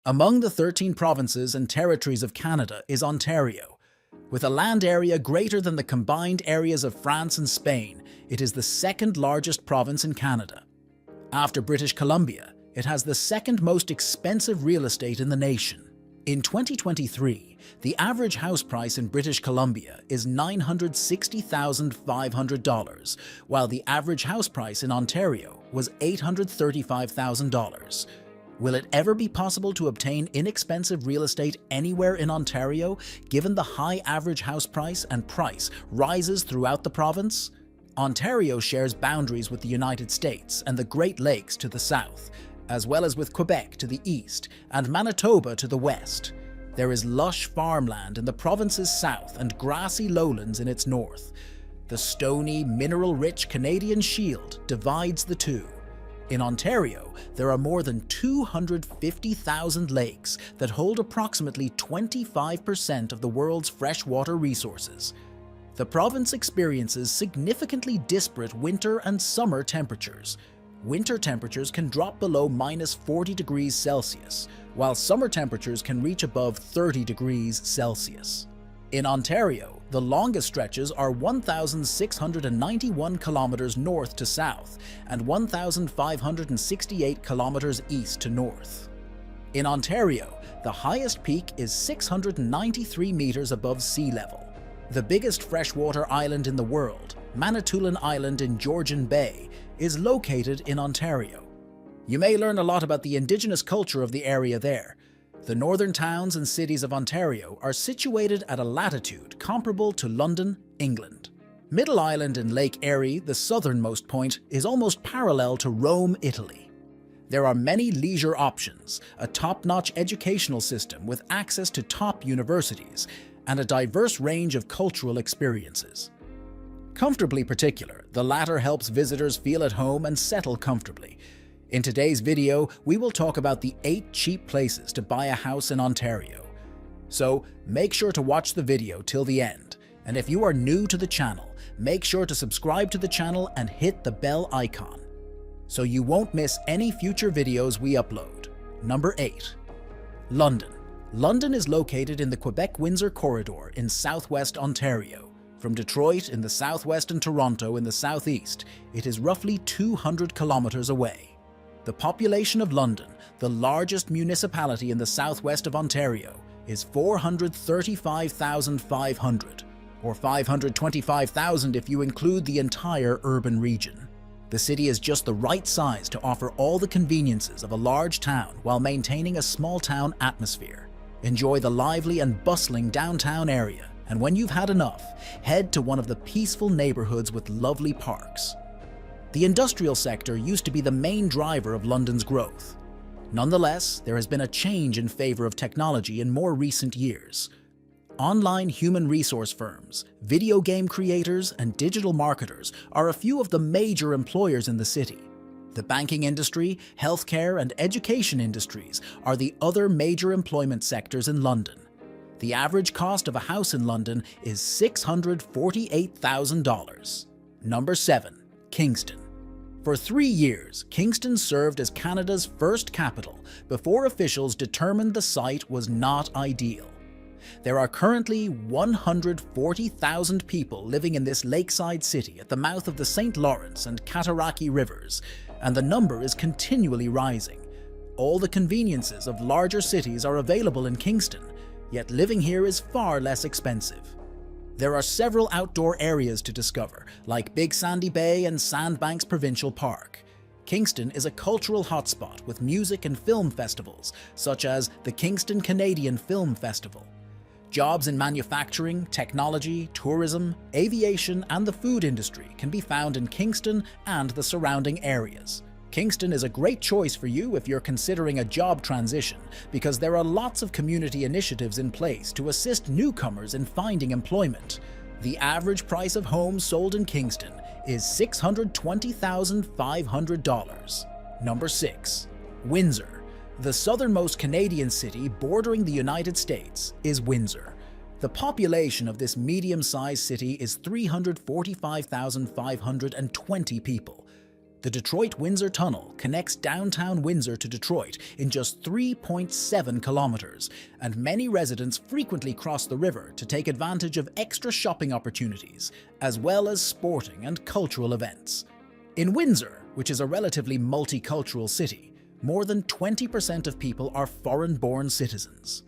Among the 13 provinces and territories of Canada is Ontario. With a land area greater than the combined areas of France and Spain, it is the second largest province in Canada. After British Columbia, it has the second most expensive real estate in the nation. In 2023, the average house price in British Columbia is $960,500, while the average house price in Ontario was $835,000. Will it ever be possible to obtain inexpensive real estate anywhere in Ontario, given the high average house price and price rises throughout the province? Ontario shares boundaries with the United States and the Great Lakes to the south, as well as with Quebec to the east and Manitoba to the west. There is lush farmland in the province's south and grassy lowlands in its north. The stony, mineral-rich Canadian Shield divides the two. In Ontario, there are more than 250,000 lakes that hold approximately 25% of the world's freshwater resources. The province experiences significantly disparate winter and summer temperatures. Winter temperatures can drop below -40 degrees Celsius, while summer temperatures can reach above 30 degrees Celsius. In Ontario, the longest stretches are 1,691 kilometers north to south and 1,568 kilometers east to north. In Ontario, the highest peak is 693 meters above sea level. The biggest freshwater island in the world, Manitoulin Island in Georgian Bay, is located in Ontario. You may learn a lot about the Indigenous culture of the area there. The northern towns and cities of Ontario are situated at a latitude comparable to London, England. Middle Island in Lake Erie, the southernmost point, is almost parallel to Rome, Italy. There are many leisure options, a top-notch educational system with access to top universities, and a diverse range of cultural experiences. Comfortably particular, the latter helps visitors feel at home and settle comfortably. In today's video, we will talk about the 8 cheap places to buy a house in Ontario. So make sure to watch the video till the end. And if you are new to the channel, make sure to subscribe to the channel and hit the bell icon, so you won't miss any future videos we upload. Number 8. London. London is located in the Quebec-Windsor corridor in southwest Ontario. From Detroit in the southwest and Toronto in the southeast, it is roughly 200 kilometers away. The population of London, the largest municipality in the southwest of Ontario, is 435,500, or 525,000 if you include the entire urban region. The city is just the right size to offer all the conveniences of a large town while maintaining a small-town atmosphere. Enjoy the lively and bustling downtown area, and when you've had enough, head to one of the peaceful neighborhoods with lovely parks. The industrial sector used to be the main driver of London's growth. Nonetheless, there has been a change in favor of technology in more recent years. Online human resource firms, video game creators, and digital marketers are a few of the major employers in the city. The banking industry, healthcare, and education industries are the other major employment sectors in London. The average cost of a house in London is $648,000. Number 7. Kingston. For 3 years, Kingston served as Canada's first capital before officials determined the site was not ideal. There are currently 140,000 people living in this lakeside city at the mouth of the St. Lawrence and Cataraqui rivers, and the number is continually rising. All the conveniences of larger cities are available in Kingston, yet living here is far less expensive. There are several outdoor areas to discover, like Big Sandy Bay and Sandbanks Provincial Park. Kingston is a cultural hotspot with music and film festivals, such as the Kingston Canadian Film Festival. Jobs in manufacturing, technology, tourism, aviation, and the food industry can be found in Kingston and the surrounding areas. Kingston is a great choice for you if you're considering a job transition, because there are lots of community initiatives in place to assist newcomers in finding employment. The average price of homes sold in Kingston is $620,500. Number 6. Windsor. The southernmost Canadian city bordering the United States is Windsor. The population of this medium-sized city is 345,520 people. The Detroit-Windsor Tunnel connects downtown Windsor to Detroit in just 3.7 kilometers, and many residents frequently cross the river to take advantage of extra shopping opportunities, as well as sporting and cultural events. In Windsor, which is a relatively multicultural city, more than 20% of people are foreign-born citizens.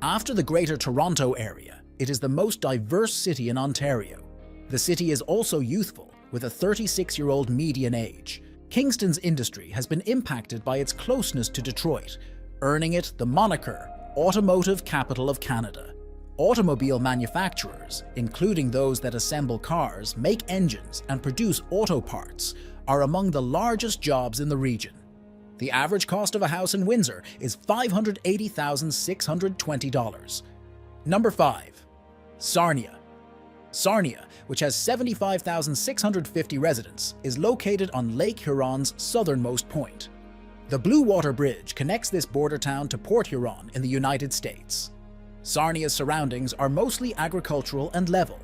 After the Greater Toronto Area, it is the most diverse city in Ontario. The city is also youthful, with a 36-year-old median age. Kingston's industry has been impacted by its closeness to Detroit, earning it the moniker Automotive Capital of Canada. Automobile manufacturers, including those that assemble cars, make engines, and produce auto parts, are among the largest jobs in the region. The average cost of a house in Windsor is $580,620. Number 5. Sarnia. Sarnia, which has 75,650 residents, is located on Lake Huron's southernmost point. The Blue Water Bridge connects this border town to Port Huron in the United States. Sarnia's surroundings are mostly agricultural and level.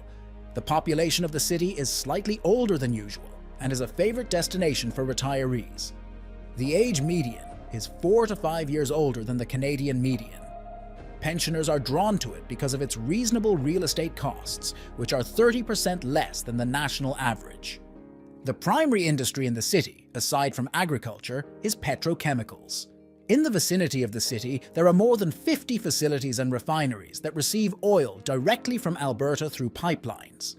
The population of the city is slightly older than usual and is a favorite destination for retirees. The age median is 4 to 5 years older than the Canadian median. Pensioners are drawn to it because of its reasonable real estate costs, which are 30% less than the national average. The primary industry in the city, aside from agriculture, is petrochemicals. In the vicinity of the city, there are more than 50 facilities and refineries that receive oil directly from Alberta through pipelines.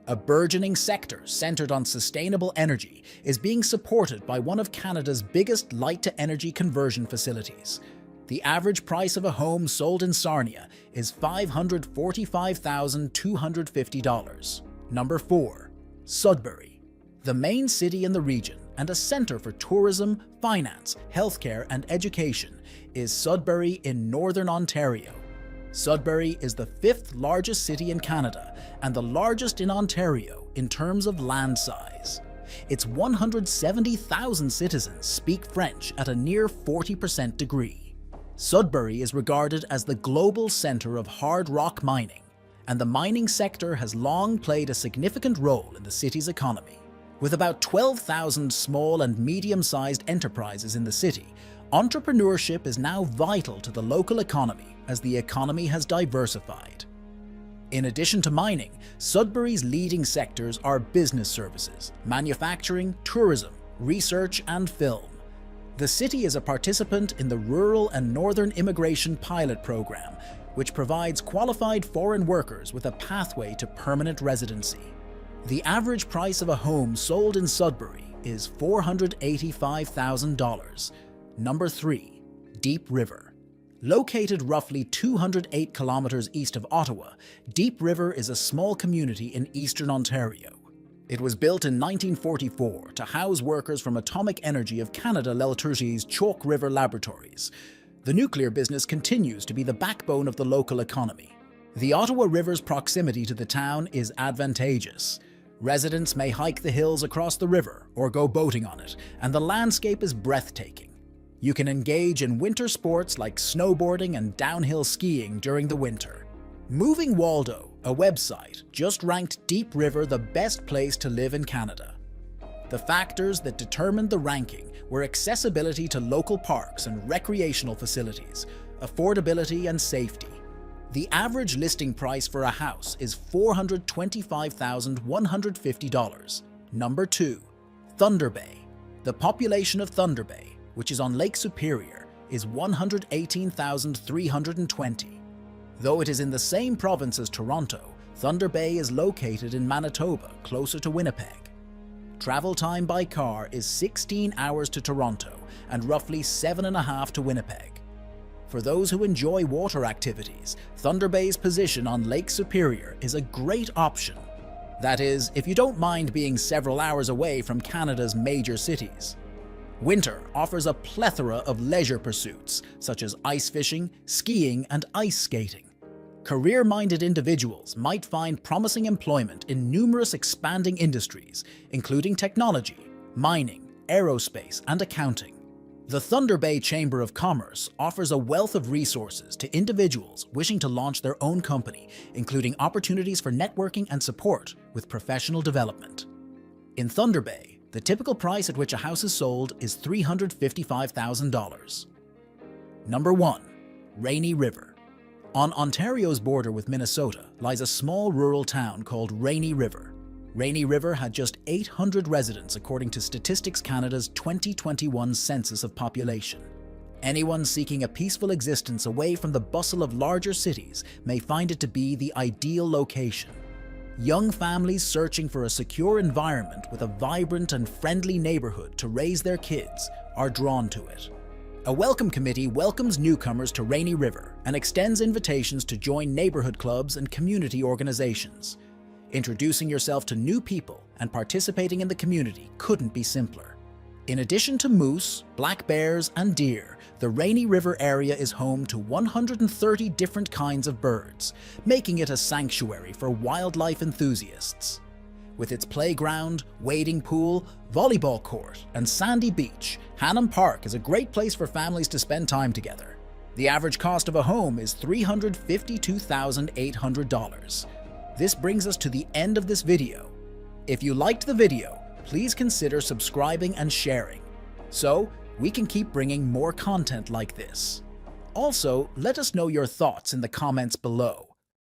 A burgeoning sector centered on sustainable energy is being supported by one of Canada's biggest light-to-energy conversion facilities. The average price of a home sold in Sarnia is $545,250. Number 4. Sudbury. The main city in the region and a centre for tourism, finance, healthcare and education is Sudbury in Northern Ontario. Sudbury is the 5th largest city in Canada and the largest in Ontario in terms of land size. Its 170,000 citizens speak French at a near 40% degree. Sudbury is regarded as the global centre of hard rock mining, and the mining sector has long played a significant role in the city's economy. With about 12,000 small and medium-sized enterprises in the city, entrepreneurship is now vital to the local economy as the economy has diversified. In addition to mining, Sudbury's leading sectors are business services, manufacturing, tourism, research, and film. The city is a participant in the Rural and Northern Immigration Pilot Program, which provides qualified foreign workers with a pathway to permanent residency. The average price of a home sold in Sudbury is $485,000. Number 3. Deep River. Located roughly 208 kilometers east of Ottawa, Deep River is a small community in eastern Ontario. It was built in 1944 to house workers from Atomic Energy of Canada L'Énergie's Chalk River laboratories. The nuclear business continues to be the backbone of the local economy. The Ottawa River's proximity to the town is advantageous. Residents may hike the hills across the river or go boating on it, and the landscape is breathtaking. You can engage in winter sports like snowboarding and downhill skiing during the winter. Moving Waldo, a website, just ranked Deep River the best place to live in Canada. The factors that determined the ranking were accessibility to local parks and recreational facilities, affordability and safety. The average listing price for a house is $425,150. Number 2. Thunder Bay. The population of Thunder Bay, which is on Lake Superior, is 118,320. Though it is in the same province as Toronto, Thunder Bay is located in Manitoba, closer to Winnipeg. Travel time by car is 16 hours to Toronto and roughly 7.5 to Winnipeg. For those who enjoy water activities, Thunder Bay's position on Lake Superior is a great option. That is, if you don't mind being several hours away from Canada's major cities. Winter offers a plethora of leisure pursuits, such as ice fishing, skiing, and ice skating. Career-minded individuals might find promising employment in numerous expanding industries, including technology, mining, aerospace, and accounting. The Thunder Bay Chamber of Commerce offers a wealth of resources to individuals wishing to launch their own company, including opportunities for networking and support with professional development. In Thunder Bay, The typical price at which a house is sold is $355,000. Number 1. Rainy River. On Ontario's border with Minnesota lies a small rural town called Rainy River. Rainy River had just 800 residents according to Statistics Canada's 2021 census of population. Anyone seeking a peaceful existence away from the bustle of larger cities may find it to be the ideal location. Young families searching for a secure environment with a vibrant and friendly neighborhood to raise their kids are drawn to it. A welcome committee welcomes newcomers to Rainy River and extends invitations to join neighborhood clubs and community organizations. Introducing yourself to new people and participating in the community couldn't be simpler. In addition to moose, black bears, and deer, the Rainy River area is home to 130 different kinds of birds, making it a sanctuary for wildlife enthusiasts. With its playground, wading pool, volleyball court, and sandy beach, Hannam Park is a great place for families to spend time together. The average cost of a home is $352,800. This brings us to the end of this video. If you liked the video, please consider subscribing and sharing, so we can keep bringing more content like this. Also, let us know your thoughts in the comments below.